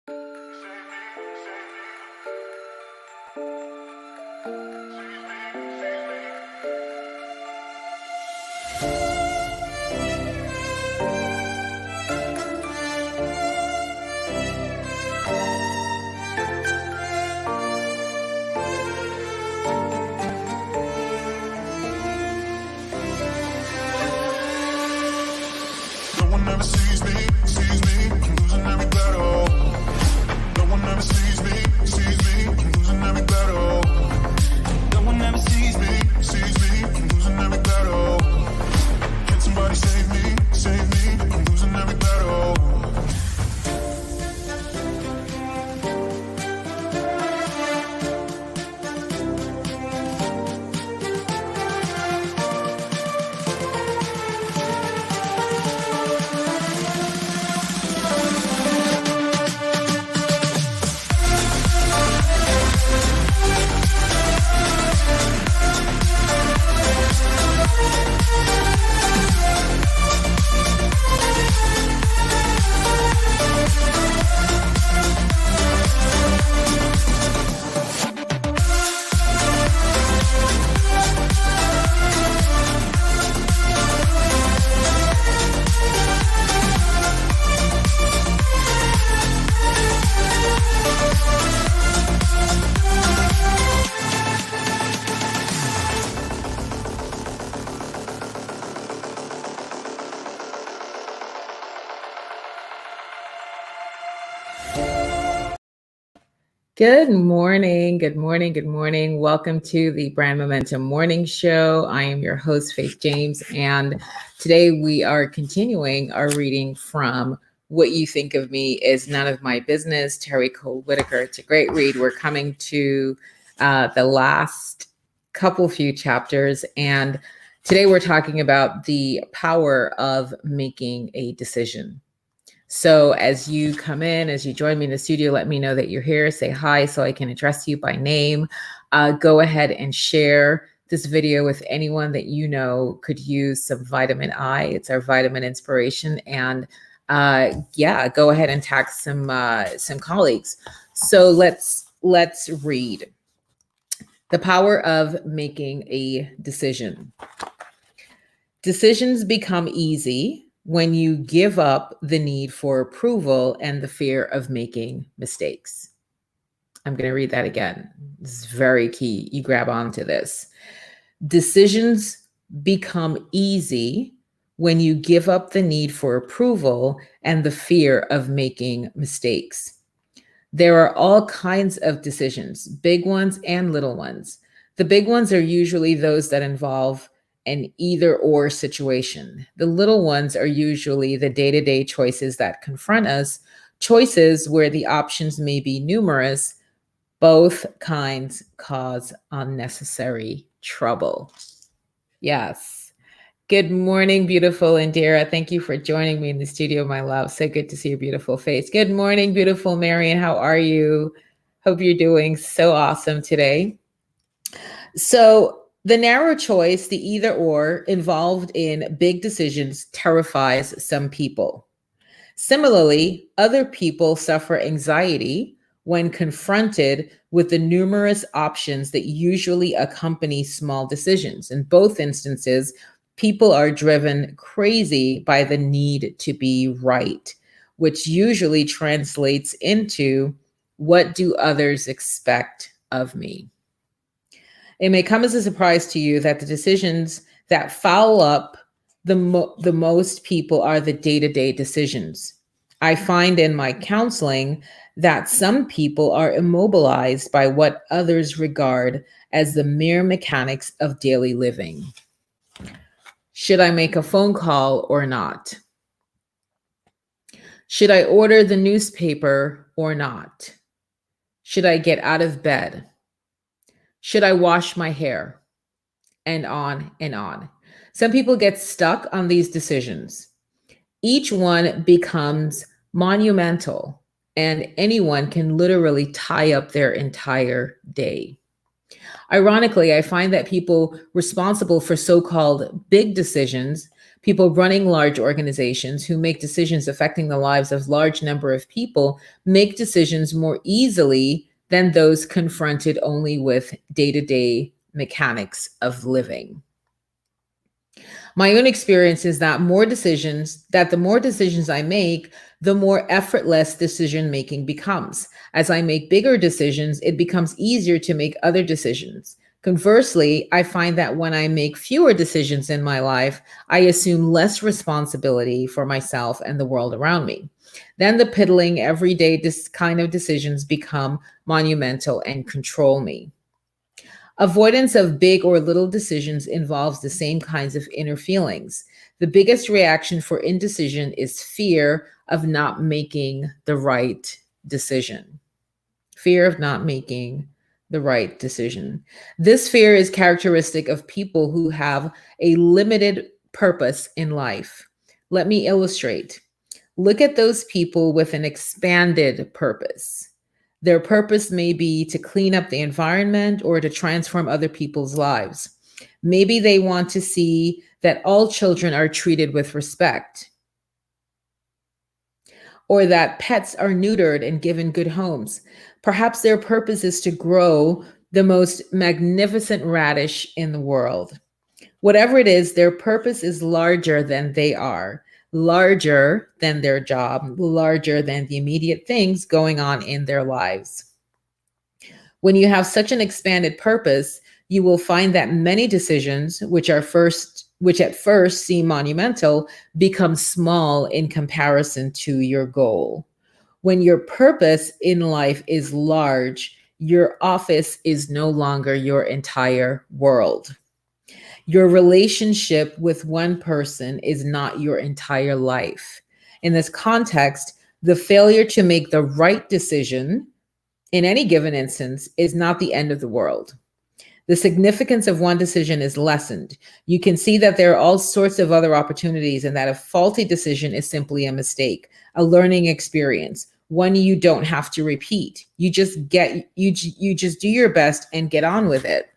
No one ever sees me. I'm losing every battle. No one ever sees me. I'm losing every battle. No one ever sees me. I'm losing every battle. Can somebody save me? I'm losing every battle. Good morning. Welcome to the Brand Momentum Morning Show. I am your host, Faith James, and today we are continuing our reading from What You Think of Me Is None of My Business, Terry Cole Whitaker. It's a great read. We're coming to the last few chapters, and today we're talking about the power of making a decision. So as you come in, as you join me in the studio, let me know that you're here. Say hi so I can address you by name. Go ahead and share this video with anyone that you know could use some vitamin I. It's our vitamin inspiration. And go ahead and tag some colleagues. So let's read. The power of making a decision. Decisions become easy when you give up the need for approval and the fear of making mistakes. I'm going to read that again. This is very key. You grab onto this. Decisions become easy when you give up the need for approval and the fear of making mistakes. There are all kinds of decisions, big ones and little ones. The big ones are usually those that involve an either or situation. The little ones are usually the day-to-day choices that confront us, choices where the options may be numerous. Both kinds cause unnecessary trouble. Yes. Good morning, beautiful Indira. Thank you for joining me in the studio, my love. So good to see your beautiful face. Good morning, beautiful Marian. How are you? Hope you're doing so awesome today. So the narrow choice, the either or, involved in big decisions terrifies some people. Similarly, other people suffer anxiety when confronted with the numerous options that usually accompany small decisions. In both instances, people are driven crazy by the need to be right, which usually translates into, what do others expect of me? It may come as a surprise to you that the decisions that foul up the most people are the day-to-day decisions. I find in my counseling that some people are immobilized by what others regard as the mere mechanics of daily living. Should I make a phone call or not? Should I order the newspaper or not? Should I get out of bed? Should I wash my hair? And on and on. Some people get stuck on these decisions. Each one becomes monumental, and anyone can literally tie up their entire day. Ironically, I find that people responsible for so-called big decisions, People running large organizations who make decisions affecting the lives of large number of people make decisions more easily than those confronted only with day-to-day mechanics of living. My own experience is that the more decisions I make, the more effortless decision making becomes. As I make bigger decisions, it becomes easier to make other decisions. Conversely, I find that when I make fewer decisions in my life, I assume less responsibility for myself and the world around me. Then the piddling, everyday kind of decisions become monumental and control me. Avoidance of big or little decisions involves the same kinds of inner feelings. The biggest reaction for indecision is fear of not making the right decision. Fear of not making the right decision. This fear is characteristic of people who have a limited purpose in life. Let me illustrate. Look at those people with an expanded purpose. Their purpose may be to clean up the environment or to transform other people's lives. Maybe they want to see that all children are treated with respect, or that pets are neutered and given good homes. Perhaps their purpose is to grow the most magnificent radish in the world. Whatever it is, their purpose is larger than they are, larger than their job, larger than the immediate things going on in their lives. When you have such an expanded purpose, you will find that many decisions, which at first seem monumental, become small in comparison to your goal. When your purpose in life is large, your office is no longer your entire world. Your relationship with one person is not your entire life. In this context, the failure to make the right decision in any given instance is not the end of the world. The significance of one decision is lessened. You can see that there are all sorts of other opportunities and that a faulty decision is simply a mistake, a learning experience, one you don't have to repeat. You just do your best and get on with it.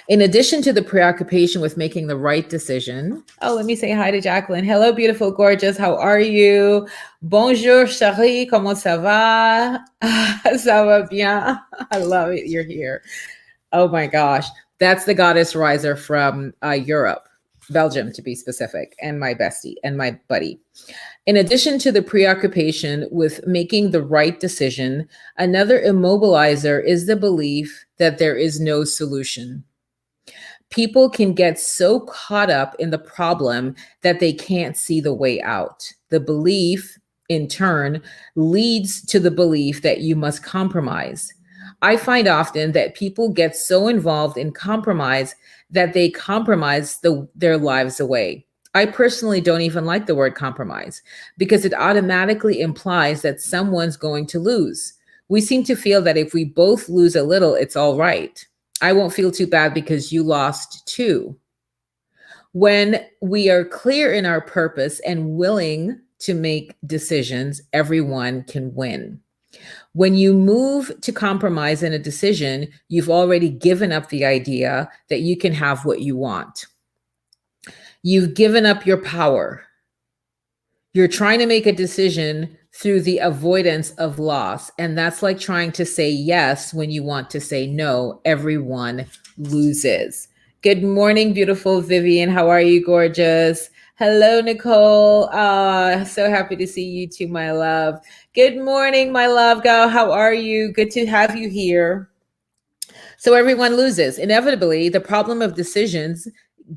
In addition to the preoccupation with making the right decision, let me say hi to Jacqueline. Hello, beautiful, gorgeous. How are you? Bonjour, chérie. Comment ça va? Ça va bien. I love it. You're here. Oh my gosh. That's the goddess riser from Europe, Belgium to be specific, and my bestie and my buddy. In addition to the preoccupation with making the right decision, another immobilizer is the belief that there is no solution. People can get so caught up in the problem that they can't see the way out. The belief, in turn, leads to the belief that you must compromise. I find often that people get so involved in compromise that they compromise their lives away. I personally don't even like the word compromise because it automatically implies that someone's going to lose. We seem to feel that if we both lose a little, it's all right. I won't feel too bad because you lost too. When we are clear in our purpose and willing to make decisions, everyone can win. When you move to compromise in a decision, you've already given up the idea that you can have what you want. You've given up your power. You're trying to make a decision through the avoidance of loss. And that's like trying to say yes when you want to say no. Everyone loses. Good morning, beautiful Vivian. How are you, gorgeous? Hello, Nicole. So happy to see you too, my love. Good morning, my love. Gal, how are you? Good to have you here. So everyone loses. Inevitably, the problem of decisions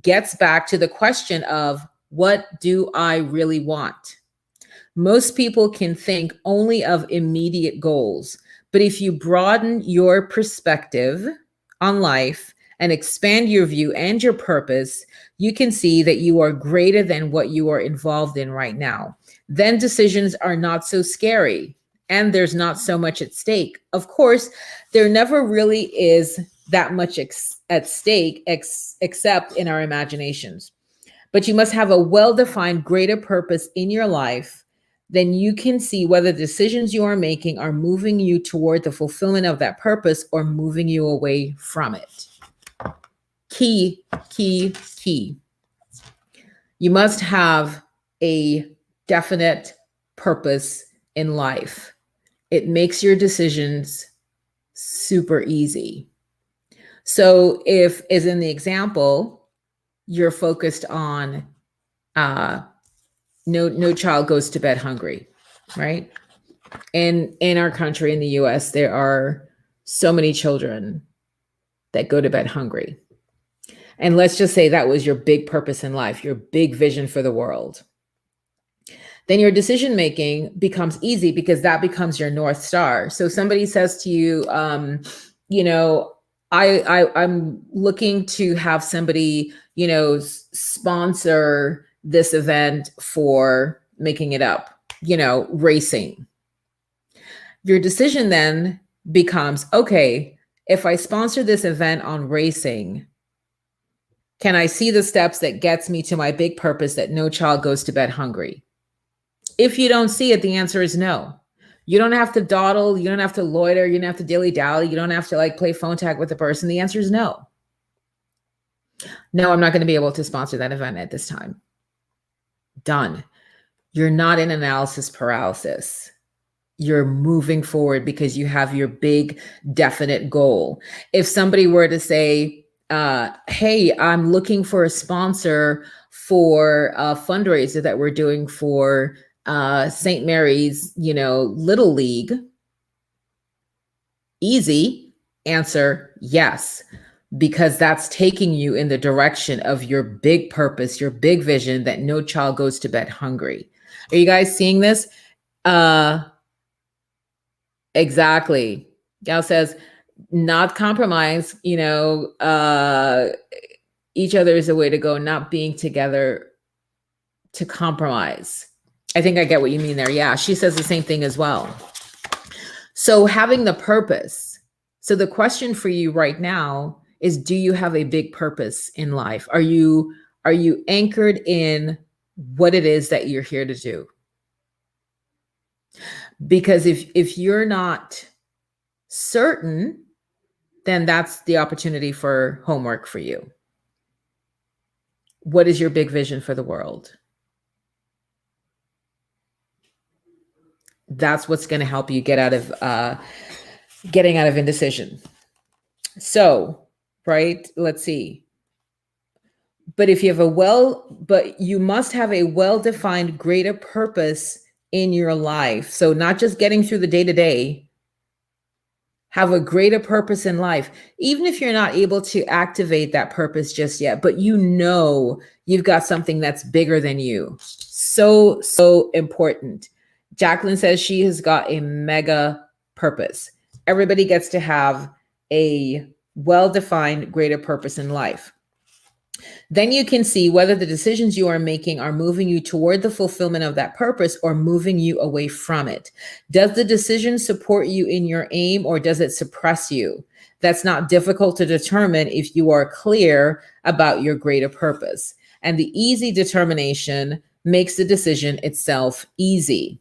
gets back to the question of, what do I really want? Most people can think only of immediate goals, but if you broaden your perspective on life and expand your view and your purpose, you can see that you are greater than what you are involved in right now. Then decisions are not so scary and there's not so much at stake. Of course, there never really is that much at stake except in our imaginations. But you must have a well-defined greater purpose in your life. Then you can see whether the decisions you are making are moving you toward the fulfillment of that purpose or moving you away from it. Key. You must have a definite purpose in life. It makes your decisions super easy. So if, as in the example, you're focused on no child goes to bed hungry, right? And in our country, in the US, there are so many children that go to bed hungry. And let's just say that was your big purpose in life, your big vision for the world. Then your decision making becomes easy because that becomes your North Star. So somebody says to you, I'm looking to have somebody, sponsor this event for, making it up, racing. Your decision then becomes, okay, if I sponsor this event on racing, can I see the steps that gets me to my big purpose that no child goes to bed hungry? If you don't see it, the answer is no. You don't have to dawdle. You don't have to loiter. You don't have to dilly-dally. You don't have to play phone tag with the person. The answer is no. No, I'm not going to be able to sponsor that event at this time. Done. You're not in analysis paralysis. You're moving forward because you have your big definite goal. If somebody were to say, hey, I'm looking for a sponsor for a fundraiser that we're doing for St. Mary's, Little League. Easy answer, yes, because that's taking you in the direction of your big purpose, your big vision that no child goes to bed hungry. Are you guys seeing this? Exactly. Gal says, not compromise, each other is a way to go, not being together to compromise. I think I get what you mean there. Yeah, she says the same thing as well. So having the purpose. So the question for you right now is, do you have a big purpose in life? Are you anchored in what it is that you're here to do? Because if you're not certain, then that's the opportunity for homework for you. What is your big vision for the world? That's what's going to help you get out of getting out of indecision. So, right, let's see. But if you have but you must have a well-defined greater purpose in your life. So not just getting through the day-to-day, have a greater purpose in life, even if you're not able to activate that purpose just yet, but you've got something that's bigger than you. So important. Jacqueline says she has got a mega purpose. Everybody gets to have a well-defined greater purpose in life. Then you can see whether the decisions you are making are moving you toward the fulfillment of that purpose or moving you away from it. Does the decision support you in your aim or does it suppress you? That's not difficult to determine if you are clear about your greater purpose. And the easy determination makes the decision itself easy.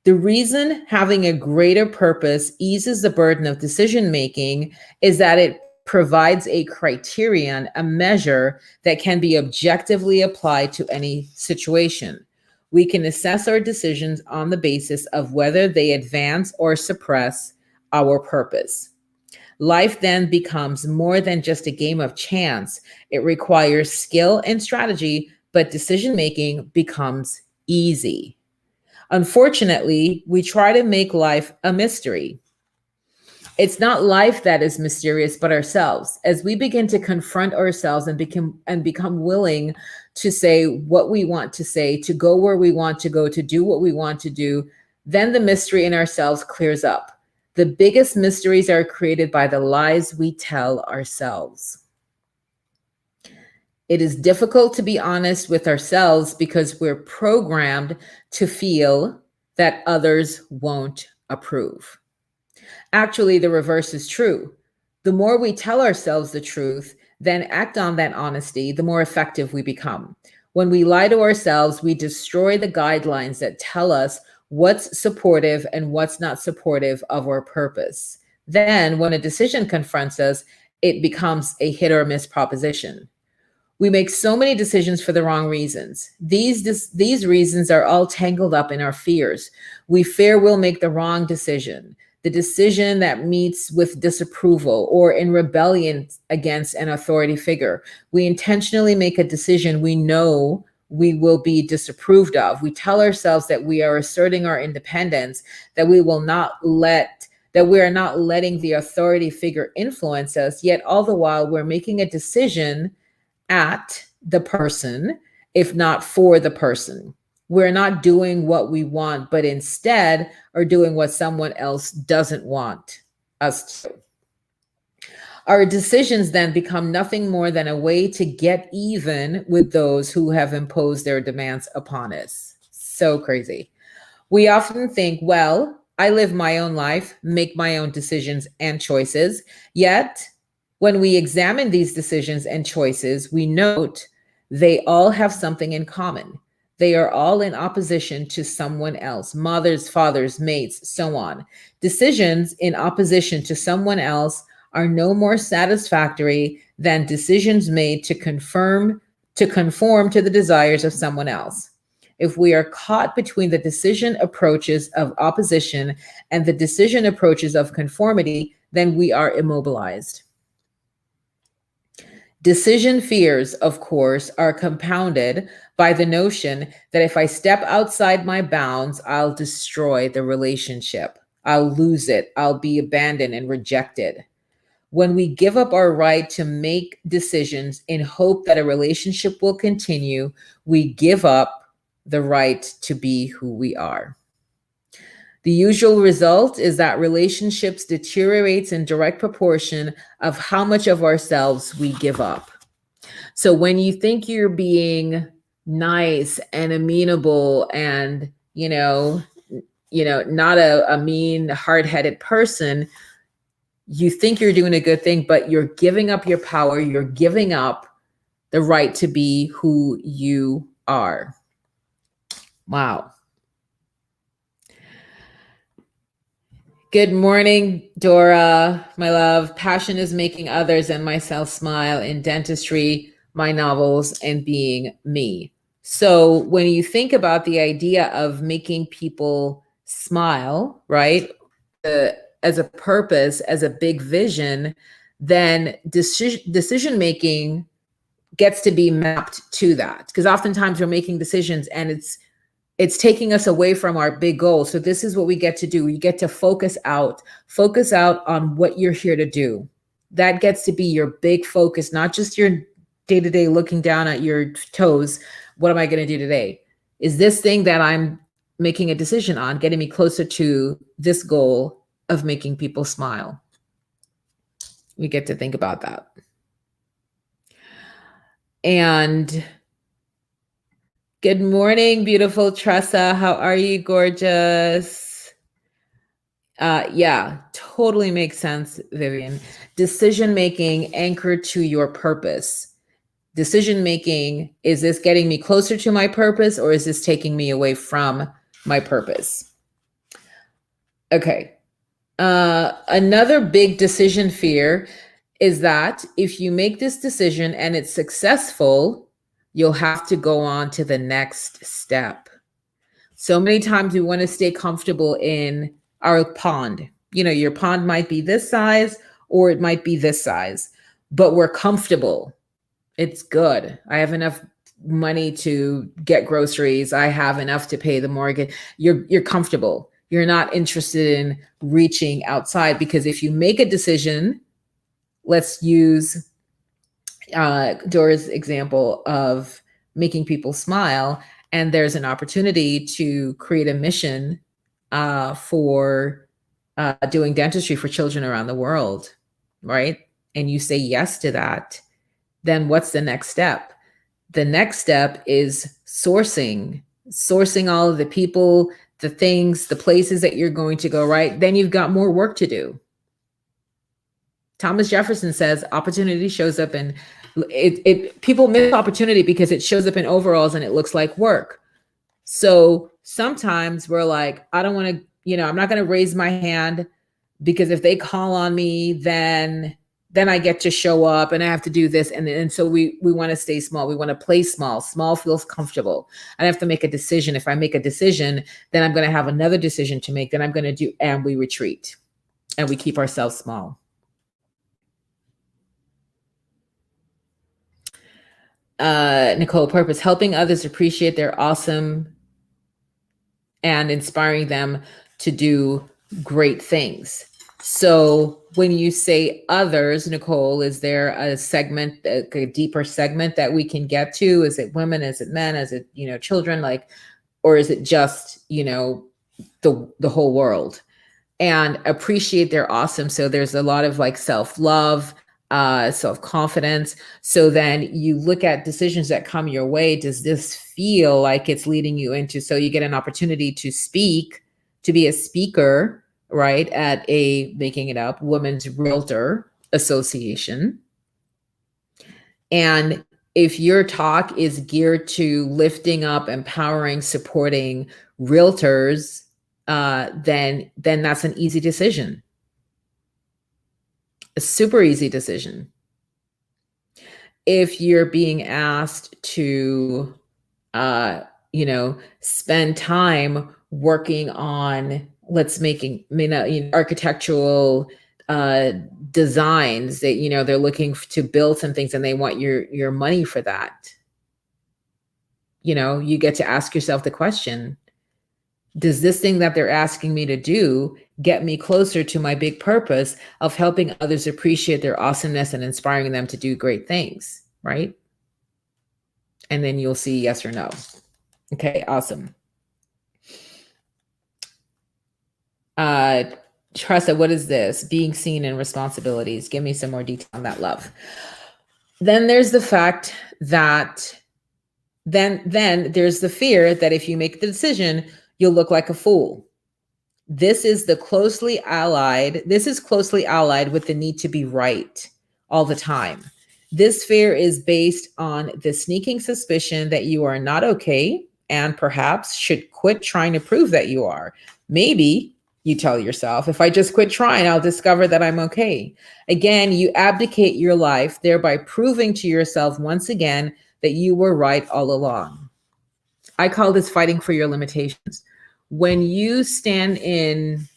The reason having a greater purpose eases the burden of decision making is that it provides a criterion, a measure that can be objectively applied to any situation. We can assess our decisions on the basis of whether they advance or suppress our purpose. Life then becomes more than just a game of chance. It requires skill and strategy, but decision making becomes easy. Unfortunately, we try to make life a mystery. It's not life that is mysterious, but ourselves. As we begin to confront ourselves and become willing to say what we want to say, to go where we want to go, to do what we want to do, then the mystery in ourselves clears up. The biggest mysteries are created by the lies we tell ourselves. It is difficult to be honest with ourselves because we're programmed to feel that others won't approve. Actually, the reverse is true. The more we tell ourselves the truth, then act on that honesty, the more effective we become. When we lie to ourselves, we destroy the guidelines that tell us what's supportive and what's not supportive of our purpose. Then when a decision confronts us, it becomes a hit or miss proposition. We make so many decisions for the wrong reasons. These reasons are all tangled up in our fears. We fear we'll make the wrong decision, the decision that meets with disapproval or in rebellion against an authority figure. We intentionally make a decision we know we will be disapproved of. We tell ourselves that we are asserting our independence, that we are not letting the authority figure influence us, yet all the while we're making a decision at the person, if not for the person. We're not doing what we want, but instead are doing what someone else doesn't want us to. Our decisions then become nothing more than a way to get even with those who have imposed their demands upon us. So crazy. We often think, well, I live my own life, make my own decisions and choices. Yet, when we examine these decisions and choices, we note they all have something in common. They are all in opposition to someone else, mothers, fathers, mates, so on. Decisions in opposition to someone else are no more satisfactory than decisions made to conform to the desires of someone else. If we are caught between the decision approaches of opposition and the decision approaches of conformity, then we are immobilized. Decision fears, of course, are compounded by the notion that if I step outside my bounds, I'll destroy the relationship. I'll lose it. I'll be abandoned and rejected. When we give up our right to make decisions in hope that a relationship will continue, we give up the right to be who we are. The usual result is that relationships deteriorates in direct proportion of how much of ourselves we give up. So when you think you're being nice and amenable and, not a mean, hard-headed person, you think you're doing a good thing, but you're giving up your power. You're giving up the right to be who you are. Wow. Good morning, Dora, my love. Passion is making others and myself smile in dentistry, my novels, and being me. So when you think about the idea of making people smile, right, as a purpose, as a big vision, then decision making gets to be mapped to that. Because oftentimes we're making decisions and it's taking us away from our big goal. So this is what we get to do. You get to focus out on what you're here to do. That gets to be your big focus, not just your day-to-day looking down at your toes. What am I going to do today? Is this thing that I'm making a decision on getting me closer to this goal of making people smile? We get to think about that. And good morning, beautiful Tressa. How are you, gorgeous? Yeah, totally makes sense, Vivian. Decision-making anchored to your purpose. Decision-making, is this getting me closer to my purpose or is this taking me away from my purpose? Okay. Another big decision fear is that if you make this decision and it's successful, you'll have to go on to the next step. So many times we want to stay comfortable in our pond. Your pond might be this size or it might be this size, but we're comfortable. It's good. I have enough money to get groceries. I have enough to pay the mortgage. You're comfortable. You're not interested in reaching outside, because if you make a decision, let's use Dora's example of making people smile, and there's an opportunity to create a mission for doing dentistry for children around the world, right? And you say yes to that, then what's the next step? The next step is sourcing all of the people, the things, the places that you're going to go, right? Then you've got more work to do. Thomas Jefferson says opportunity shows up in people miss opportunity because it shows up in overalls and it looks like work. So sometimes we're like, I don't want to, I'm not going to raise my hand because if they call on me, then then I get to show up and I have to do this. And so we want to stay small. We want to play small. Small feels comfortable. I have to make a decision. If I make a decision, then I'm going to have another decision to make. Then I'm going to do, and we retreat and we keep ourselves small. Nicole, purpose, helping others appreciate their awesome and inspiring them to do great things. So when you say others, Nicole, is there a segment, a deeper segment that we can get to? Is it women? Is it men? Is it, children? Like, or is it just, the whole world? And appreciate their awesome. So there's a lot of like self-love, self-confidence. So then you look at decisions that come your way. Does this feel like it's leading you into, so you get an opportunity to speak, to be a speaker, right, at a, making it up, Women's Realtor Association. And if your talk is geared to lifting up, empowering, supporting realtors, then that's an easy decision. A super easy decision. If you're being asked to, spend time working on, architectural designs that, they're looking to build some things and they want your money for that. You get to ask yourself the question, does this thing that they're asking me to do get me closer to my big purpose of helping others appreciate their awesomeness and inspiring them to do great things, right? And then you'll see yes or no. Okay, awesome. Tressa, what is this? Being seen and responsibilities. Give me some more detail on that, love. Then there's the fact that then there's the fear that if you make the decision, you'll look like a fool. This is closely allied with the need to be right all the time. This fear is based on the sneaking suspicion that you are not okay and perhaps should quit trying to prove that you are. Maybe you tell yourself, if I just quit trying, I'll discover that I'm okay. Again, you abdicate your life, thereby proving to yourself once again that you were right all along. I call this fighting for your limitations. When you stand in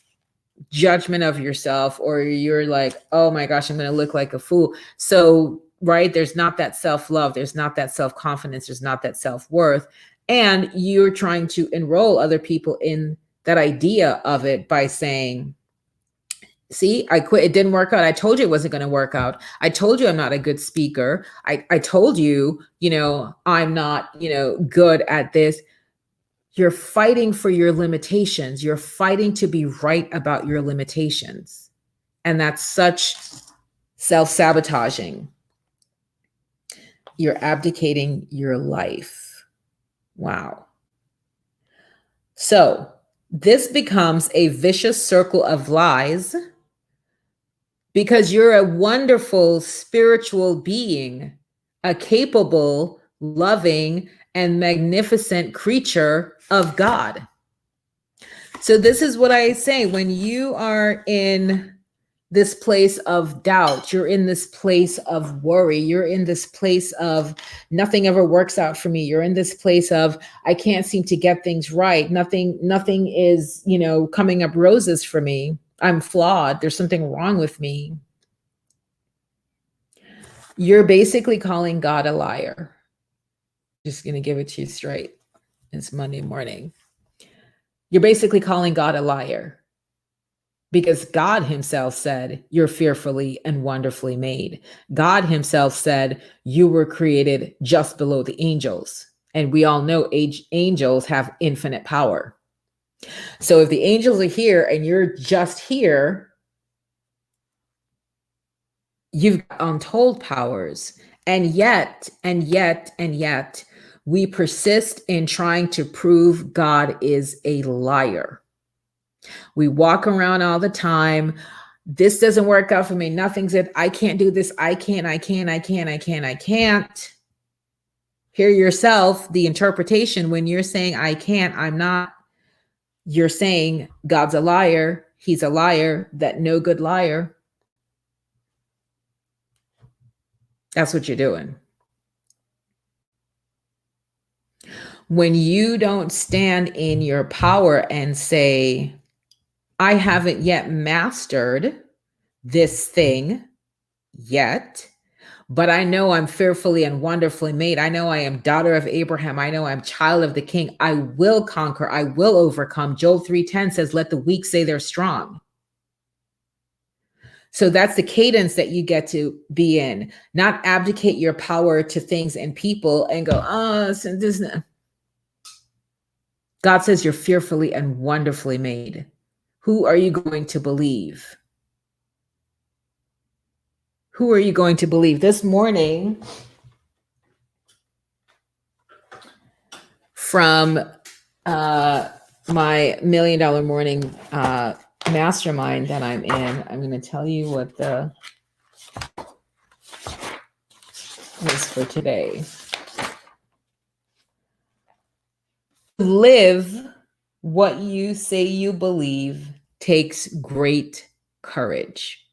judgment of yourself, or you're like, oh my gosh, I'm going to look like a fool. So, right, there's not that self-love, there's not that self-confidence, there's not that self-worth. And you're trying to enroll other people in that idea of it by saying, see, I quit. It didn't work out. I told you it wasn't going to work out. I told you I'm not a good speaker. I told you, I'm not, good at this. You're fighting for your limitations. You're fighting to be right about your limitations. And that's such self-sabotaging. You're abdicating your life. Wow. So this becomes a vicious circle of lies because you're a wonderful spiritual being, a capable, loving, and magnificent creature of God. So this is what I say, when you are in this place of doubt, you're in this place of worry, you're in this place of nothing ever works out for me, you're in this place of I can't seem to get things right, nothing is, coming up roses for me, I'm flawed, there's something wrong with me. You're basically calling God a liar. Just going to give it to you straight. It's Monday morning. You're basically calling God a liar because God himself said you're fearfully and wonderfully made. God himself said you were created just below the angels. And we all know angels have infinite power. So if the angels are here and you're just here, you've got untold powers. And yet, we persist in trying to prove God is a liar. We walk around all the time. This doesn't work out for me. Nothing's it. I can't do this. I can't. Hear yourself, the interpretation when you're saying, I can't, I'm not. You're saying God's a liar. He's a liar, that no good liar. That's what you're doing. When you don't stand in your power and say, I haven't yet mastered this thing yet, but I know I'm fearfully and wonderfully made. I know I am daughter of Abraham. I know I'm child of the king. I will conquer. I will overcome. Job 3:10 says, let the weak say they're strong. So that's the cadence that you get to be in, not abdicate your power to things and people and go, oh, this. God says you're fearfully and wonderfully made. Who are you going to believe? Who are you going to believe? This morning, from my $1 Million Morning mastermind that I'm in, I'm going to tell you what the is for today. Live what you say you believe takes great courage.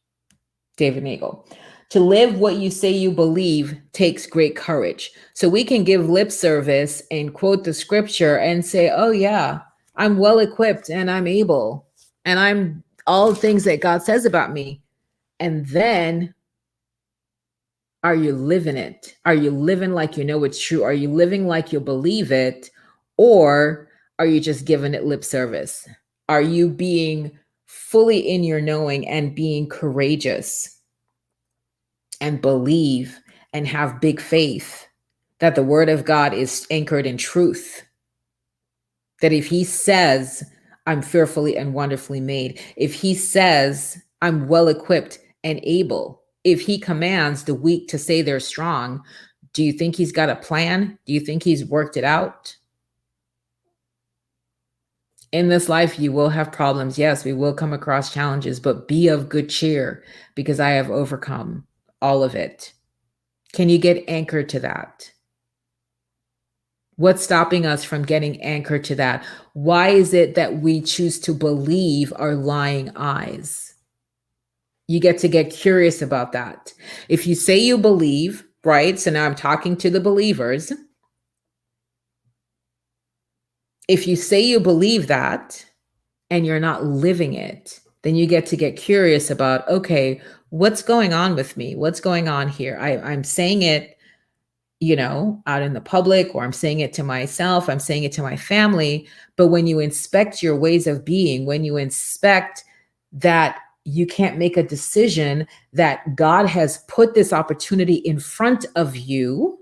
David Nagel. To live what you say you believe takes great courage. So we can give lip service and quote the scripture and say, oh yeah, I'm well equipped and I'm able and I'm all the things that God says about me. And then are you living it? Are you living like you know it's true? Are you living like you believe it? Or are you just giving it lip service? Are you being fully in your knowing and being courageous and believe and have big faith that the word of God is anchored in truth? That if he says, I'm fearfully and wonderfully made, if he says, I'm well equipped and able, if he commands the weak to say they're strong, do you think he's got a plan? Do you think he's worked it out? In this life, you will have problems. Yes, we will come across challenges, but be of good cheer because I have overcome all of it. Can you get anchored to that? What's stopping us from getting anchored to that? Why is it that we choose to believe our lying eyes? You get to get curious about that. If you say you believe, right? So now I'm talking to the believers. If you say you believe that and you're not living it, then you get to get curious about, okay, what's going on with me? What's going on here? I'm saying it, out in the public, or I'm saying it to myself, I'm saying it to my family. But when you inspect your ways of being, when you inspect that you can't make a decision, that God has put this opportunity in front of you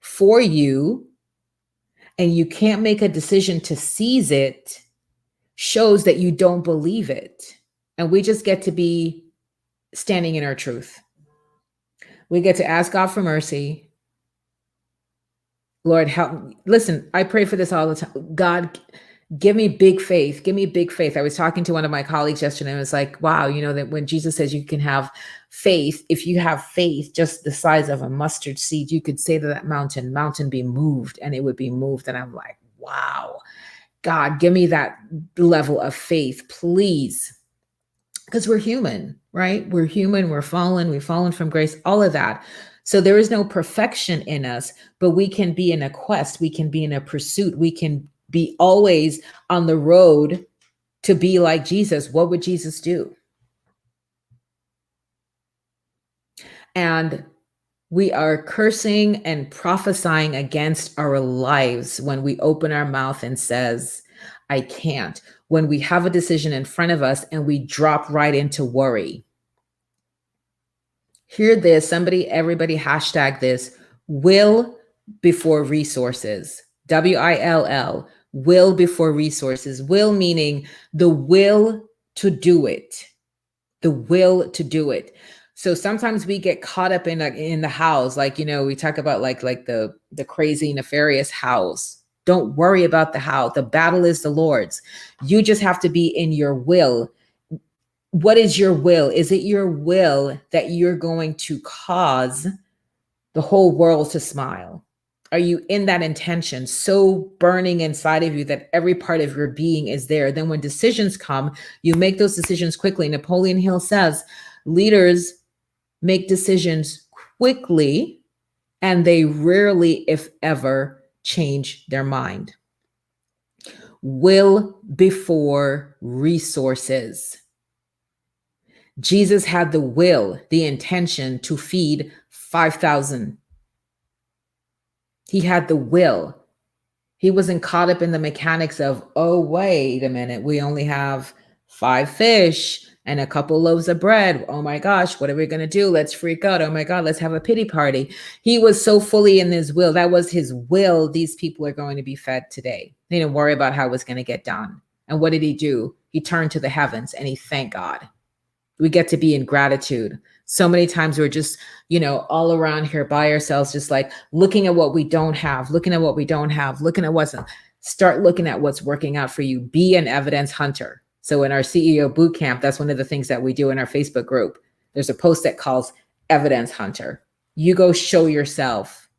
for you, and you can't make a decision to seize it, shows that you don't believe it. And we just get to be standing in our truth. We get to ask God for mercy. Lord, help me. Listen, I pray for this all the time. God, give me big faith. Give me big faith. I was talking to one of my colleagues yesterday and it was like, wow, that when Jesus says you can have faith, if you have faith just the size of a mustard seed, you could say to that mountain be moved, and it would be moved. And I'm like, wow, God, give me that level of faith, please. Because we're human, right? We're human, we've fallen from grace, all of that. So there is no perfection in us, but we can be in a quest, we can be in a pursuit, we can be always on the road to be like Jesus. What would Jesus do? And we are cursing and prophesying against our lives when we open our mouth and says, I can't. When we have a decision in front of us and we drop right into worry. Hear this, everybody hashtag this, will before resources, WILL, will before resources, will meaning the will to do it, the will to do it. So sometimes we get caught up in the hows, like, we talk about like the crazy nefarious hows. Don't worry about the how. The battle is the Lord's. You just have to be in your will. What is your will? Is it your will that you're going to cause the whole world to smile? Are you in that intention so burning inside of you that every part of your being is there? Then when decisions come, you make those decisions quickly. Napoleon Hill says, leaders make decisions quickly, and they rarely, if ever, change their mind. Will before resources. Jesus had the will, the intention to feed 5,000. He had the will. He wasn't caught up in the mechanics of, oh, wait a minute, we only have 5 fish and a couple loaves of bread. Oh my gosh, what are we going to do? Let's freak out. Oh my God, let's have a pity party. He was so fully in his will. That was his will. These people are going to be fed today. He didn't worry about how it was going to get done. And what did he do? He turned to the heavens and he thanked God. We get to be in gratitude. So many times we're just, all around here by ourselves, just like looking at what we don't have, looking at what we don't have, looking at start looking at what's working out for you. Be an evidence hunter. So in our CEO boot camp, that's one of the things that we do in our Facebook group. There's a post that calls evidence hunter. You go show yourself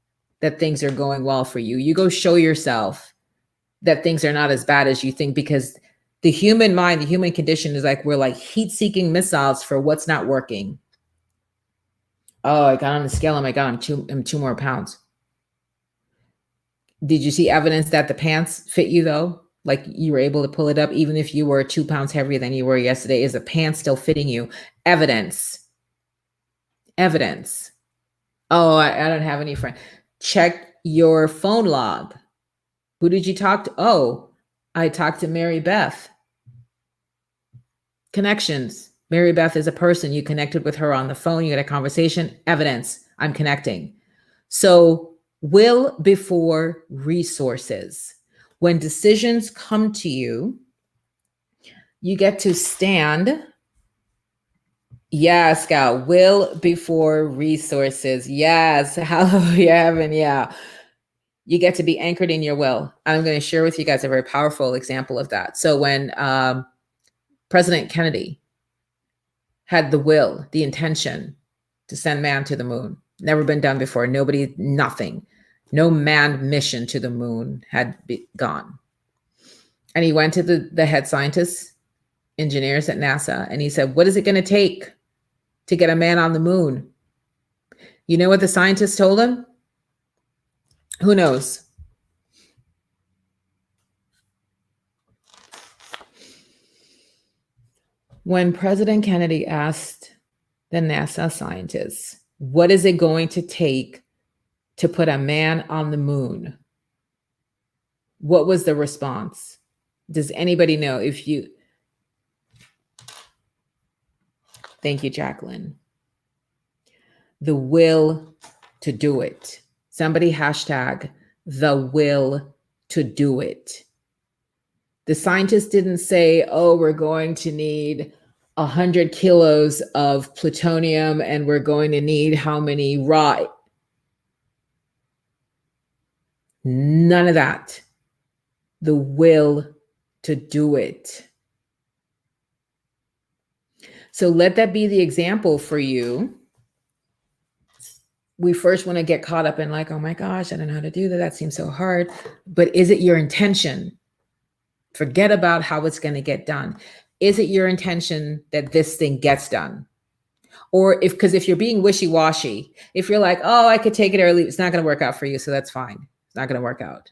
that things are going well for you. You go show yourself that things are not as bad as you think, because the human mind, the human condition is like, we're like heat-seeking missiles for what's not working. Oh, I got on the scale. Oh my God, I'm 2 more pounds. Did you see evidence that the pants fit you though? Like you were able to pull it up, even if you were 2 pounds heavier than you were yesterday. Is the pants still fitting you? Evidence. Oh, I don't have any friends. Check your phone log. Who did you talk to? Oh, I talked to Mary Beth. Connections. Mary Beth is a person. You connected with her on the phone. You had a conversation. Evidence. I'm connecting. So will before resources. When decisions come to you, you get to stand. Yes, Scout. Will before resources. Yes. Hallelujah, heaven. Yeah. You get to be anchored in your will. I'm going to share with you guys a very powerful example of that. So when President Kennedy had the will, the intention to send man to the moon, never been done before. Nothing. No manned mission to the moon had gone. And he went to the head scientists, engineers at NASA, and he said, what is it going to take to get a man on the moon? You know what the scientists told him? Who knows? When President Kennedy asked the NASA scientists, what is it going to take to put a man on the moon? What was the response? Does anybody know? Thank you, Jacqueline. The will to do it. Somebody hashtag the will to do it. The scientists didn't say, oh, we're going to need 100 kilos of plutonium and we're going to need how many raw. None of that. The will to do it. So let that be the example for you. We first want to get caught up in like, oh my gosh, I don't know how to do that. That seems so hard. But is it your intention? Forget about how it's going to get done. Is it your intention that this thing gets done? Or because if you're being wishy-washy, if you're like, oh, I could take it or leave, it's not going to work out for you. So that's fine. It's not going to work out.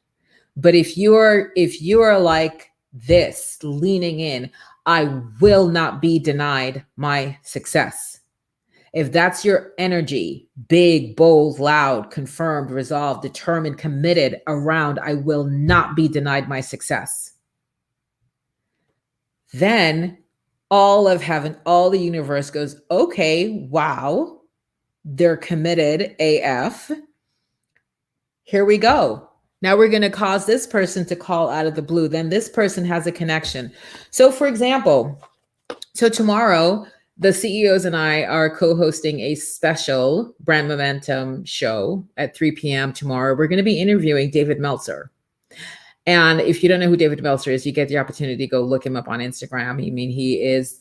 But if you're like this, leaning in, I will not be denied my success. If that's your energy, big, bold, loud, confirmed, resolved, determined, committed around, I will not be denied my success. Then all of heaven, all the universe goes, okay, wow, they're committed AF. Here we go. Now we're going to cause this person to call out of the blue. Then this person has a connection. So for example, tomorrow, the CEOs and I are co-hosting a special Brand Momentum show at 3 p.m. tomorrow. We're going to be interviewing David Meltzer. And if you don't know who David Meltzer is, you get the opportunity to go look him up on Instagram. He is,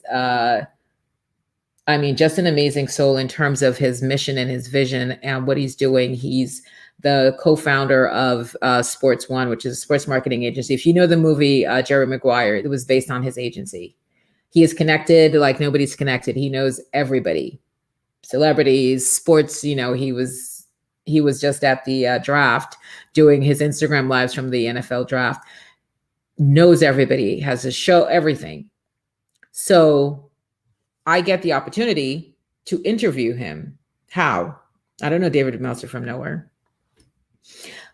just an amazing soul in terms of his mission and his vision and what he's doing. He's the co-founder of Sports One, which is a sports marketing agency. If you know the movie Jerry Maguire, it was based on his agency. He is connected like nobody's connected. He knows everybody. celebrities, sports. He was just at the draft doing his Instagram lives from the NFL draft. Knows everybody, has a show, everything. So I get the opportunity to interview him. How? I don't know David Meltzer from nowhere.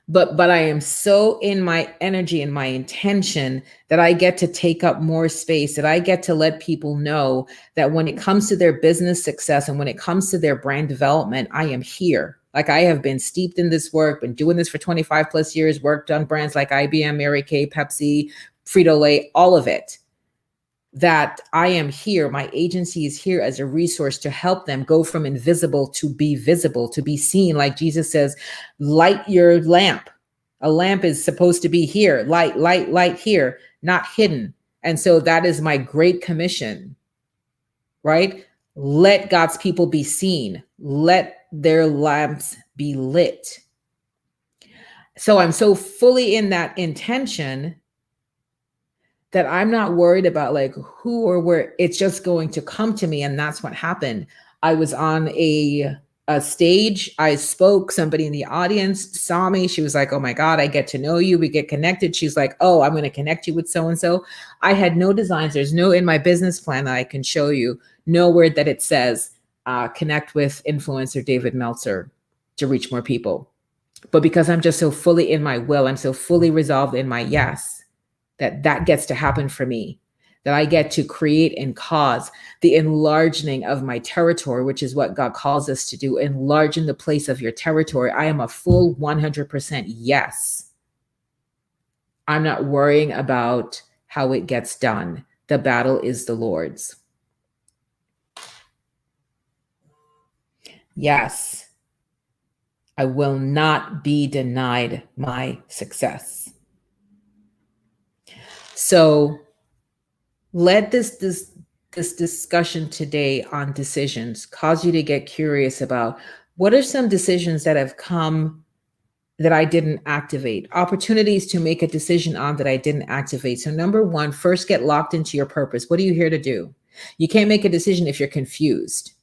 But I am so in my energy and my intention that I get to take up more space, that I get to let people know that when it comes to their business success and when it comes to their brand development, I am here. Like, I have been steeped in this work, been doing this for 25 plus years, worked on brands like IBM, Mary Kay, Pepsi, Frito-Lay, all of it. That I am here, my agency is here as a resource to help them go from invisible to be visible, to be seen. Like Jesus says, light your lamp. A lamp is supposed to be here, light here, not hidden. And so that is my great commission, right? Let God's people be seen. Let their lamps be lit. So I'm so fully in that intention that I'm not worried about like who or where. It's just going to come to me. And that's what happened. I was on a stage. I spoke. Somebody in the audience saw me. She was like, oh my God, I get to know you. We get connected. She's like, oh, I'm going to connect you with so-and-so. I had no designs. There's no in my business plan that I can show you. Nowhere that it says connect with influencer David Meltzer to reach more people. But because I'm just so fully in my will, I'm so fully resolved in my yes, that gets to happen for me, that I get to create and cause the enlarging of my territory, which is what God calls us to do, enlarging the place of your territory. I am a full 100% yes. I'm not worrying about how it gets done. The battle is the Lord's. Yes, I will not be denied my success. So let this discussion today on decisions cause you to get curious about what are some decisions that have come that I didn't activate, opportunities to make a decision on that I didn't activate. So number one, first get locked into your purpose. What are you here to do? You can't make a decision if you're confused,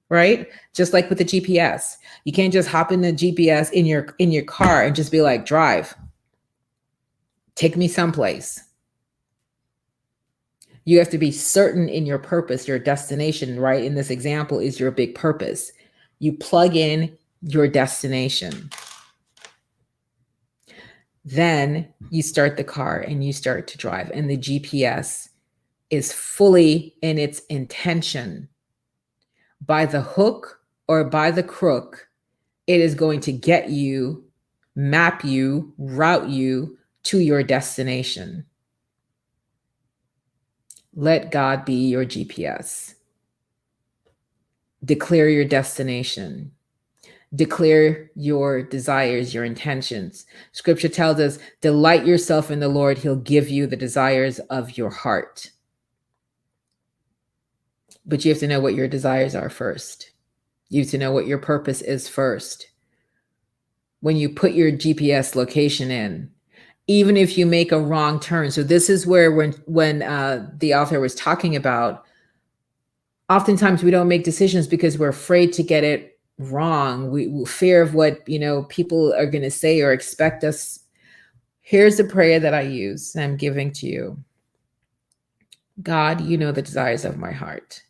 right? Just like with the GPS, you can't just hop in the GPS in your car and just be like, drive. Take me someplace. You have to be certain in your purpose, your destination, right? In this example is your big purpose. You plug in your destination. Then you start the car and you start to drive, and the GPS is fully in its intention. By the hook or by the crook, it is going to get you, map you, route you to your destination. Let God be your GPS. Declare your destination. Declare your desires, your intentions. Scripture tells us, delight yourself in the Lord. He'll give you the desires of your heart. But you have to know what your desires are first. You have to know what your purpose is first. When you put your GPS location in, even if you make a wrong turn. So this is where when the author was talking about, oftentimes we don't make decisions because we're afraid to get it wrong. We fear of what people are going to say or expect us. Here's the prayer that I use and I'm giving to you. God, you know the desires of my heart.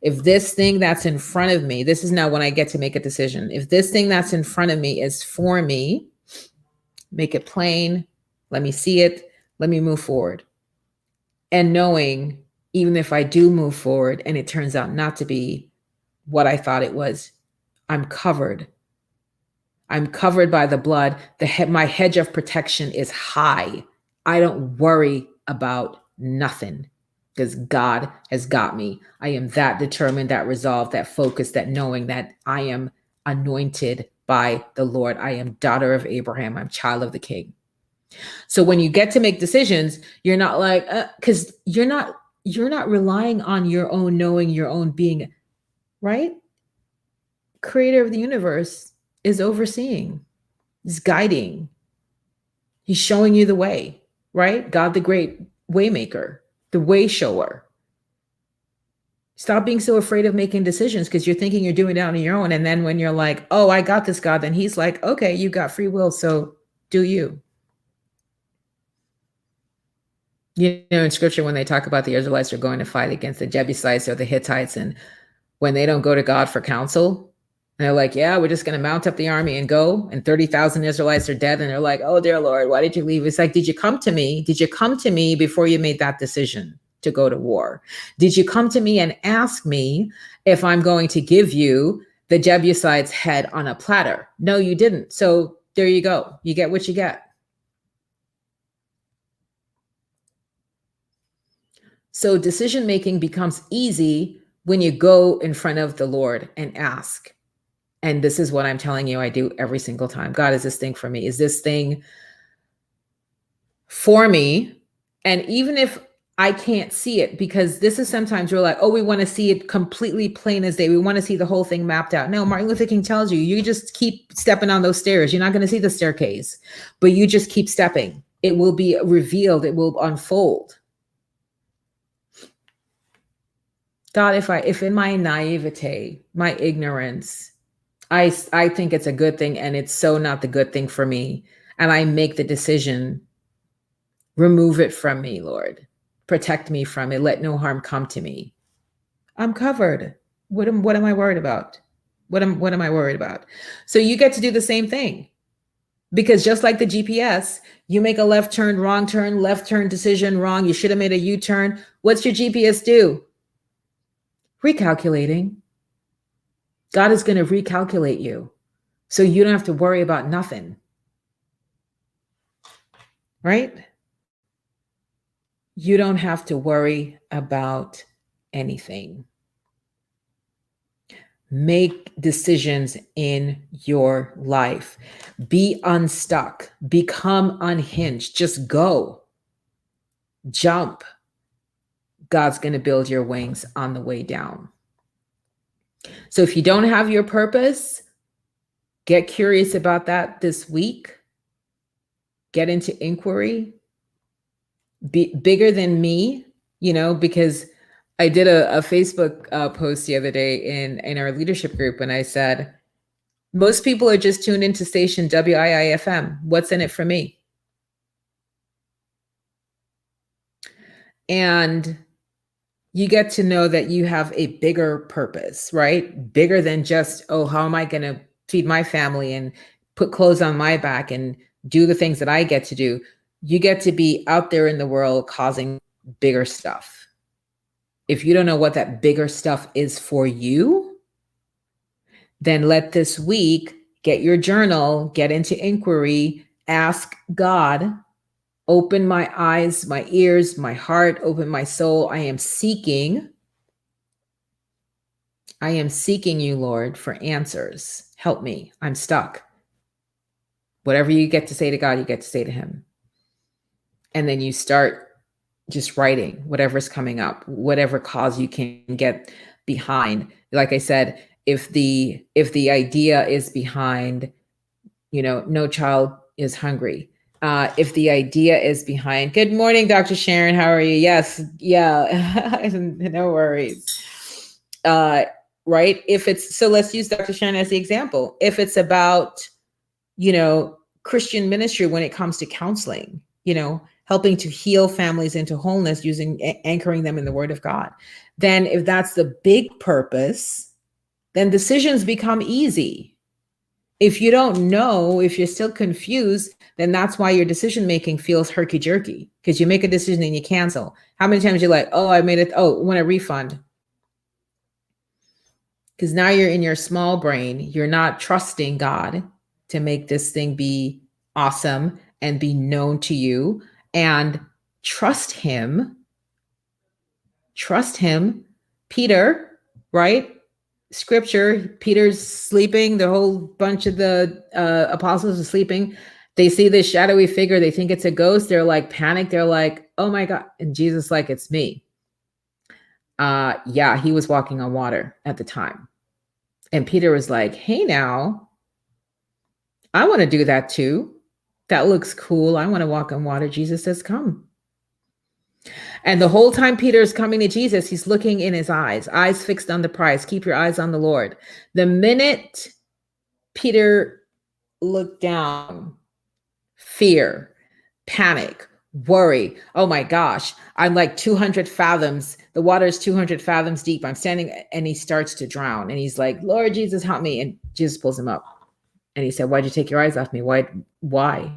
If this thing that's in front of me, this is now when I get to make a decision. If this thing that's in front of me is for me, make it plain. Let me see it. Let me move forward. And knowing, even if I do move forward and it turns out not to be what I thought it was, I'm covered. I'm covered by the blood. My hedge of protection is high. I don't worry about nothing because God has got me. I am that determined, that resolved, that focused, that knowing that I am anointed by the Lord. I am daughter of Abraham. I'm child of the King. So when you get to make decisions, you're not like, because you're not relying on your own knowing, your own being, right? Creator of the universe is overseeing, is guiding. He's showing you the way, right? God, the great waymaker, the way shower. Stop being so afraid of making decisions because you're thinking you're doing it on your own. And then when you're like, oh, I got this, God, then he's like, okay, you got free will. So do you. You know, in scripture, when they talk about the Israelites are going to fight against the Jebusites or the Hittites, and when they don't go to God for counsel, and they're like, yeah, we're just going to mount up the army and go, and 30,000 Israelites are dead. And they're like, oh, dear Lord, why did you leave? It's like, did you come to me? Did you come to me before you made that decision to go to war? Did you come to me and ask me if I'm going to give you the Jebusites' head on a platter? No, you didn't. So there you go. You get what you get. So decision making becomes easy when you go in front of the Lord and ask. And this is what I'm telling you I do every single time. God, is this thing for me? Is this thing for me? And even if I can't see it, because this is sometimes we're like, oh, we want to see it completely plain as day. We want to see the whole thing mapped out. No, Martin Luther King tells you, you just keep stepping on those stairs. You're not going to see the staircase, but you just keep stepping. It will be revealed. It will unfold. God, if in my naivete, my ignorance, I think it's a good thing and it's so not the good thing for me, and I make the decision, remove it from me, Lord. Protect me from it. Let no harm come to me. I'm covered. What am I worried about? What am I worried about? So you get to do the same thing. Because just like the GPS, you make a left turn decision, wrong. You should have made a U-turn. What's your GPS do? Recalculating. God is going to recalculate you. So you don't have to worry about nothing. Right? You don't have to worry about anything. Make decisions in your life. Be unstuck. Become unhinged. Just go. Jump. God's going to build your wings on the way down. So if you don't have your purpose, get curious about that this week. Get into inquiry. Be bigger than me, because I did a Facebook post the other day in our leadership group, and I said, most people are just tuned into station WIIFM. What's in it for me? And you get to know that you have a bigger purpose, right? Bigger than just, oh, how am I going to feed my family and put clothes on my back and do the things that I get to do. You get to be out there in the world causing bigger stuff. If you don't know what that bigger stuff is for you, then let this week get your journal, get into inquiry, ask God, open my eyes, my ears, my heart, open my soul. I am seeking you, Lord, for answers. Help me. I'm stuck. Whatever you get to say to God, you get to say to him. And then you start just writing whatever's coming up, whatever cause you can get behind. Like I said, if the idea is behind, no child is hungry. If the idea is behind, good morning, Dr. Sharon, how are you? Yes, yeah, no worries. Right? So let's use Dr. Sharon as the example. If it's about, Christian ministry when it comes to counseling, helping to heal families into wholeness anchoring them in the word of God, then if that's the big purpose, then decisions become easy. If you don't know, if you're still confused, then that's why your decision making feels herky jerky, because you make a decision and you cancel. How many times you're like, oh, I made it. Oh, want a refund. Because now you're in your small brain. You're not trusting God to make this thing be awesome and be known to you, and trust him. Peter, right? Scripture, Peter's sleeping. The whole bunch of the apostles are sleeping. They see this shadowy figure. They think it's a ghost. They're like panicked. They're like, oh my God. And Jesus like, it's me. Yeah, he was walking on water at the time. And Peter was like, hey, now, I want to do that too. That looks cool. I want to walk on water. Jesus says, come. And the whole time Peter is coming to Jesus, he's looking in his eyes fixed on the prize. Keep your eyes on the Lord. The minute Peter looked down, fear, panic, worry. Oh my gosh, I'm like 200 fathoms. The water is 200 fathoms deep. I'm standing, and he starts to drown. And he's like, Lord Jesus, help me. And Jesus pulls him up. And he said, why'd you take your eyes off me? Why?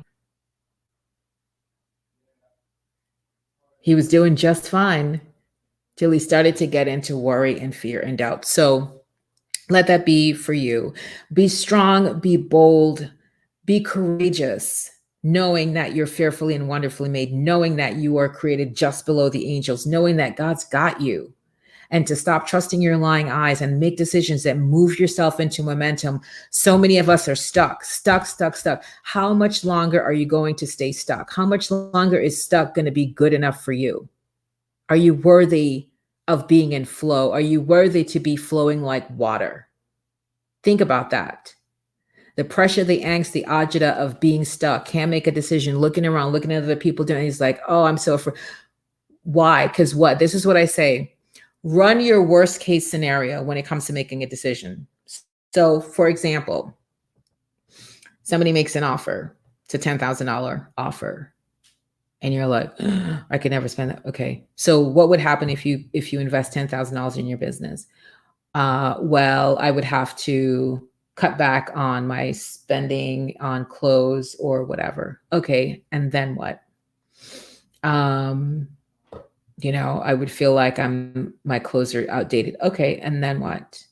He was doing just fine till he started to get into worry and fear and doubt. So let that be for you. Be strong, be bold, be courageous, knowing that you're fearfully and wonderfully made, knowing that you are created just below the angels, knowing that God's got you, and to stop trusting your lying eyes and make decisions that move yourself into momentum. So many of us are stuck. How much longer are you going to stay stuck? How much longer is stuck going to be good enough for you? Are you worthy of being in flow? Are you worthy to be flowing like water? Think about that. The pressure, the angst, the agita of being stuck, can't make a decision, looking around, looking at other people doing it. He's like, oh, I'm so afraid. Why? Because what? This is what I say. Run your worst case scenario when it comes to making a decision. So, for example, somebody makes an offer. It's a $10,000 offer. And you're like, I could never spend that. Okay. So what would happen if you invest $10,000 in your business? Well, I would have to cut back on my spending on clothes or whatever. Okay. And then what? I would feel like my clothes are outdated. Okay. And then what?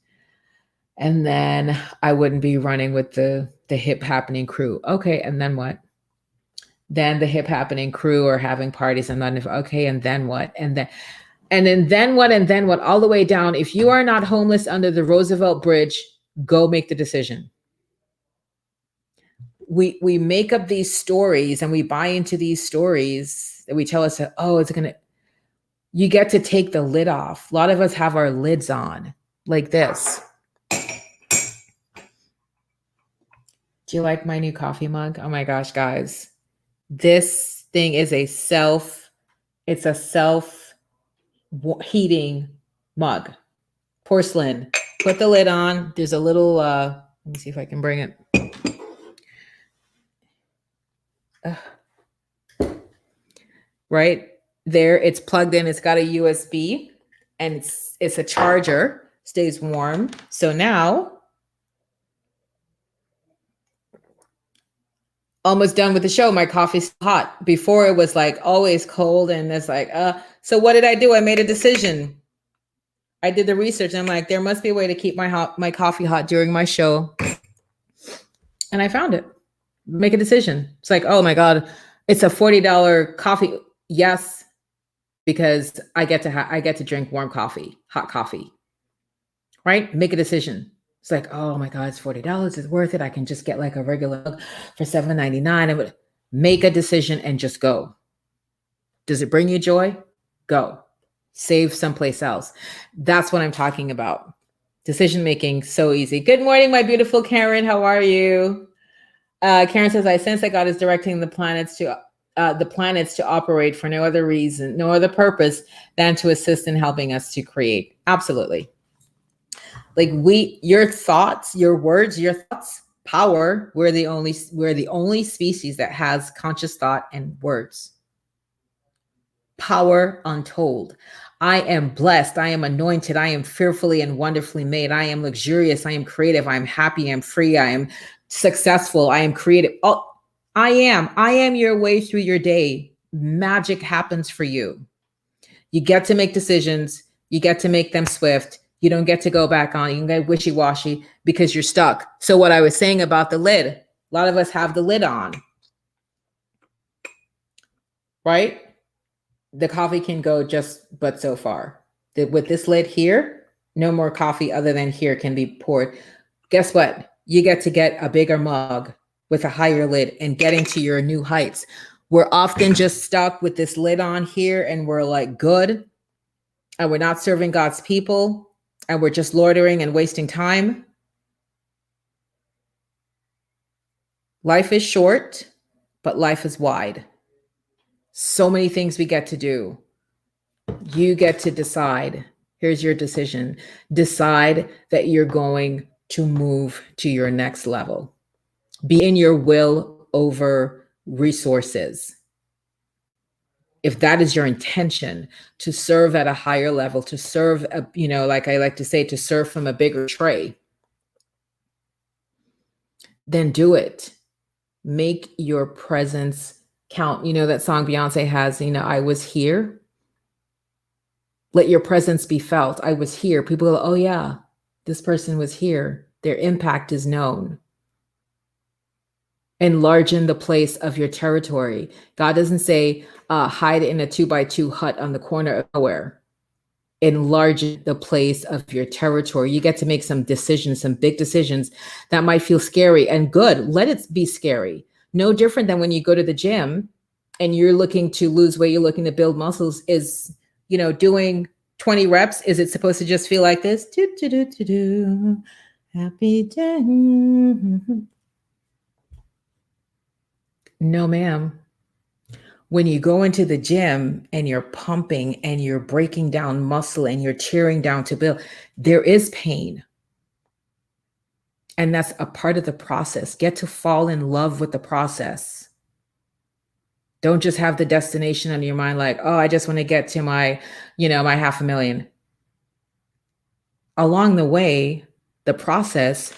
And then I wouldn't be running with the hip happening crew. Okay. And then what? Then the hip happening crew are having parties. And then, okay. And then what? And then what, all the way down. If you are not homeless under the Roosevelt Bridge, go make the decision. We make up these stories and we buy into these stories that we tell us that, oh, you get to take the lid off. A lot of us have our lids on like this. Do you like my new coffee mug? Oh my gosh, guys. This thing is a self-heating mug. Porcelain. Put the lid on. There's a little, let me see if I can bring it. Right there, it's plugged in. It's got a USB and it's a charger. Stays warm. So now, almost done with the show. My coffee's hot. Before it was like always cold, and it's like, so what did I do? I made a decision. I did the research, and I'm like, there must be a way to keep my coffee hot during my show. And I found it. Make a decision. It's like, oh my God, it's a $40 coffee. Yes, because I get to drink warm coffee, hot coffee. Right? Make a decision. It's like, oh my God, it's $40. It's worth it. I can just get like a regular mug for $7.99. I would make a decision and just go. Does it bring you joy? Go. Save someplace else. That's what I'm talking about. Decision making, so easy. Good morning, my beautiful Karen. How are you? Karen says, I sense that God is directing the planets to operate for no other reason, no other purpose than to assist in helping us to create. Absolutely. Like your thoughts, your words, power. We're the only species that has conscious thought and words. Power untold. I am blessed. I am anointed. I am fearfully and wonderfully made. I am luxurious. I am creative. I am happy. I am free. I am successful. I am creative. Oh, I am your way through your day. Magic happens for you. You get to make decisions. You get to make them swift. You don't get to go back on. You can get wishy-washy because you're stuck. So what I was saying about the lid, a lot of us have the lid on, right? The coffee can go but so far. With this lid here, no more coffee other than here can be poured. Guess what? You get to get a bigger mug with a higher lid and getting to your new heights. We're often just stuck with this lid on here and we're like, good. And we're not serving God's people. And we're just loitering and wasting time. Life is short, but life is wide. So many things we get to do. You get to decide. Here's your decision. Decide that you're going to move to your next level. Be in your will over resources. If that is your intention, to serve at a higher level, to serve, like I like to say, to serve from a bigger tray, then do it. Make your presence count. You know that song Beyonce has, I was here. Let your presence be felt. I was here. People go, oh yeah, this person was here. Their impact is known. Enlarge the place of your territory. God doesn't say hide in a 2x2 hut on the corner of nowhere. Enlarge the place of your territory. You get to make some decisions, some big decisions that might feel scary, and good. Let it be scary. No different than when you go to the gym and you're looking to lose weight, you're looking to build muscles. Is, doing 20 reps, is it supposed to just feel like this? Do, do, do, do, do. Happy day. No, ma'am. When you go into the gym and you're pumping and you're breaking down muscle and you're tearing down to build, there is pain. And that's a part of the process. Get to fall in love with the process. Don't just have the destination on your mind like, oh, I just want to get to my, my $500,000. Along the way, the process,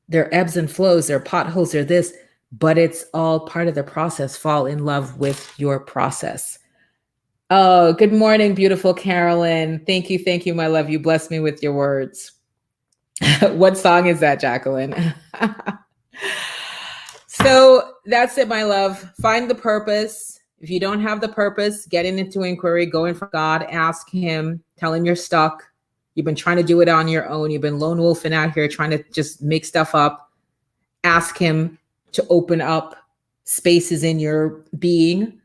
there are ebbs and flows, there are potholes, there are this, but it's all part of the process. Fall in love with your process. Oh, good morning, beautiful Carolyn. Thank you, my love. You blessed me with your words. What song is that, Jacqueline? So that's it, my love. Find the purpose. If you don't have the purpose, get into inquiry, go in for God, ask him, tell him you're stuck. You've been trying to do it on your own. You've been lone wolfing out here trying to just make stuff up. Ask him to open up spaces in your being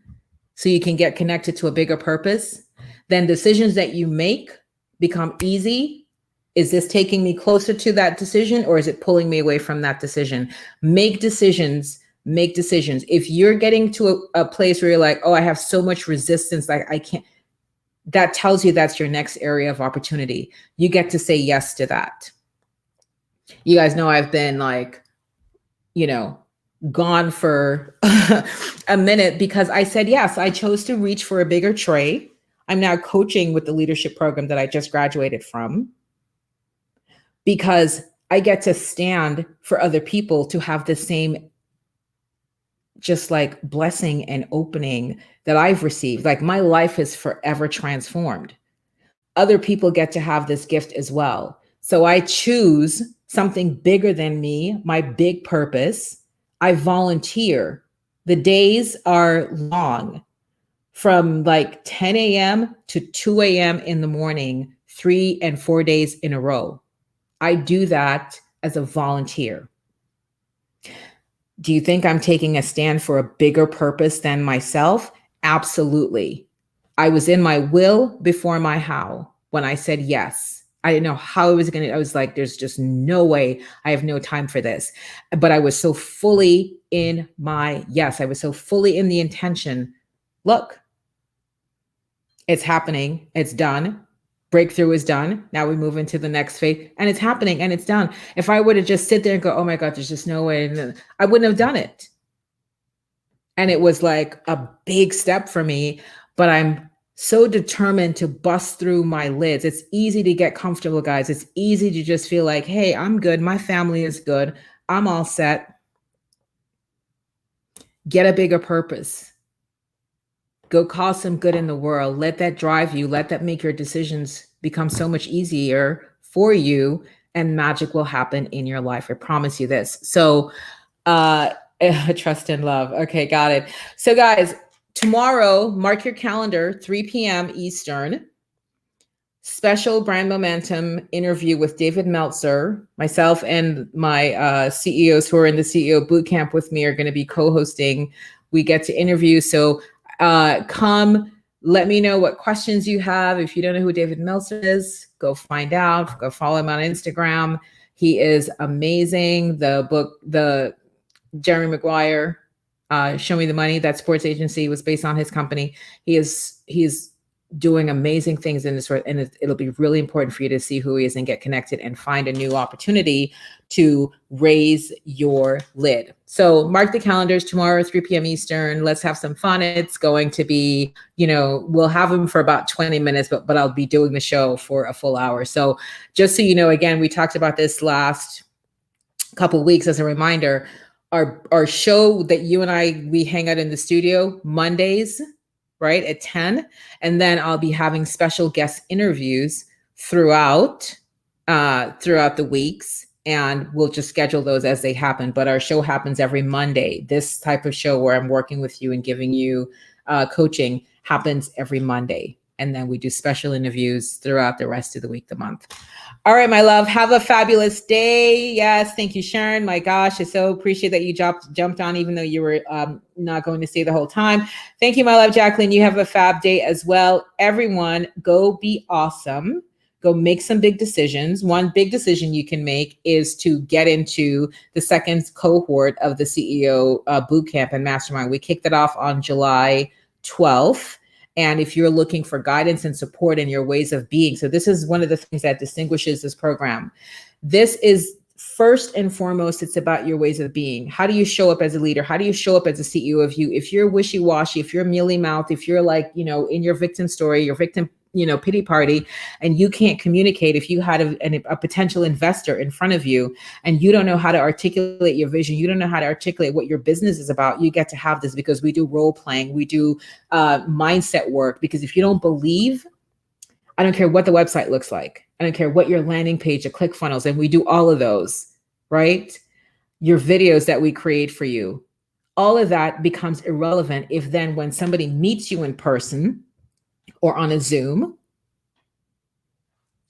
so you can get connected to a bigger purpose. Then decisions that you make become easy. Is this taking me closer to that decision, or is it pulling me away from that decision? Make decisions. If you're getting to a place where you're like, oh, I have so much resistance, like I can't, that tells you that's your next area of opportunity. You get to say yes to that. You guys know I've been like, gone for a minute because I said yes. I chose to reach for a bigger tray. I'm now coaching with the leadership program that I just graduated from, because I get to stand for other people to have the same just like blessing and opening that I've received. Like my life is forever transformed. Other people get to have this gift as well. So I choose something bigger than me, my big purpose. I volunteer. The days are long, from like 10 a.m. to 2 a.m. in the morning, 3 and 4 days in a row. I do that as a volunteer. Do you think I'm taking a stand for a bigger purpose than myself? Absolutely. I was in my will before my how when I said yes. I didn't know how I was going to, I was like, there's just no way. I have no time for this. But I was so fully in my yes. I was so fully in the intention. Look, it's happening. It's done. Breakthrough is done. Now we move into the next phase, and it's happening and it's done. If I were to just sit there and go, oh my God, there's just no way, I wouldn't have done it. And it was like a big step for me, but I'm so determined to bust through my lids. It's easy to get comfortable, guys. It's easy to just feel like, hey, I'm good. My family is good. I'm all set. Get a bigger purpose. Go cause some good in the world. Let that drive you. Let that make your decisions become so much easier for you, and magic will happen in your life. I promise you this. So, trust and love. Okay, got it. So guys, tomorrow, mark your calendar, 3 p.m. Eastern, special Brand Momentum interview with David Meltzer. Myself and my CEOs who are in the CEO Bootcamp with me are going to be co-hosting. We get to interview. So come, let me know what questions you have. If you don't know who David Meltzer is, go find out. Go follow him on Instagram. He is amazing. The book, the Jerry Maguire, Show Me the Money, that sports agency was based on his company. He's doing amazing things in this world, and it'll be really important for you to see who he is and get connected and find a new opportunity to raise your lid. So mark the calendars tomorrow, 3 p.m. Eastern. Let's have some fun. It's going to be, we'll have him for about 20 minutes, but I'll be doing the show for a full hour. So just so you know, again, we talked about this last couple of weeks as a reminder. Our show that you and we hang out in the studio Mondays, right, at 10. And then I'll be having special guest interviews throughout the weeks, and we'll just schedule those as they happen. But our show happens every Monday. This type of show where I'm working with you and giving you coaching happens every Monday. And then we do special interviews throughout the rest of the week, the month. All right, my love, have a fabulous day. Yes, thank you, Sharon. My gosh, I so appreciate that you jumped on, even though you were not going to stay the whole time. Thank you, my love, Jacqueline. You have a fab day as well. Everyone, go be awesome. Go make some big decisions. One big decision you can make is to get into the second cohort of the CEO Bootcamp and Mastermind. We kicked it off on July 12th. And if you're looking for guidance and support in your ways of being, so this is one of the things that distinguishes this program. This is first and foremost, it's about your ways of being. How do you show up as a leader? How do you show up as a CEO of you? If you're wishy-washy, if you're mealy-mouthed, if you're like, in your victim story, your victim pity party, and you can't communicate, if you had a potential investor in front of you and you don't know how to articulate your vision, you don't know how to articulate what your business is about, you get to have this, because we do role playing, we do mindset work. Because if you don't believe, I don't care what the website looks like, I don't care what your landing page or ClickFunnels, and we do all of those, right? Your videos that we create for you, all of that becomes irrelevant if then when somebody meets you in person or on a Zoom,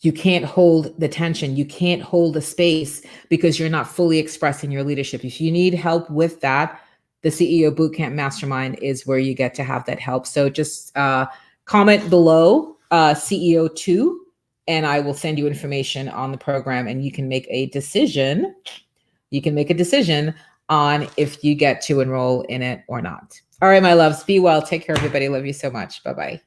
you can't hold the tension. You can't hold the space because you're not fully expressing your leadership. If you need help with that, the CEO Bootcamp Mastermind is where you get to have that help. So just comment below CEO2, and I will send you information on the program, and you can make a decision. You can make a decision on if you get to enroll in it or not. All right, my loves, be well. Take care, everybody. Love you so much. Bye-bye.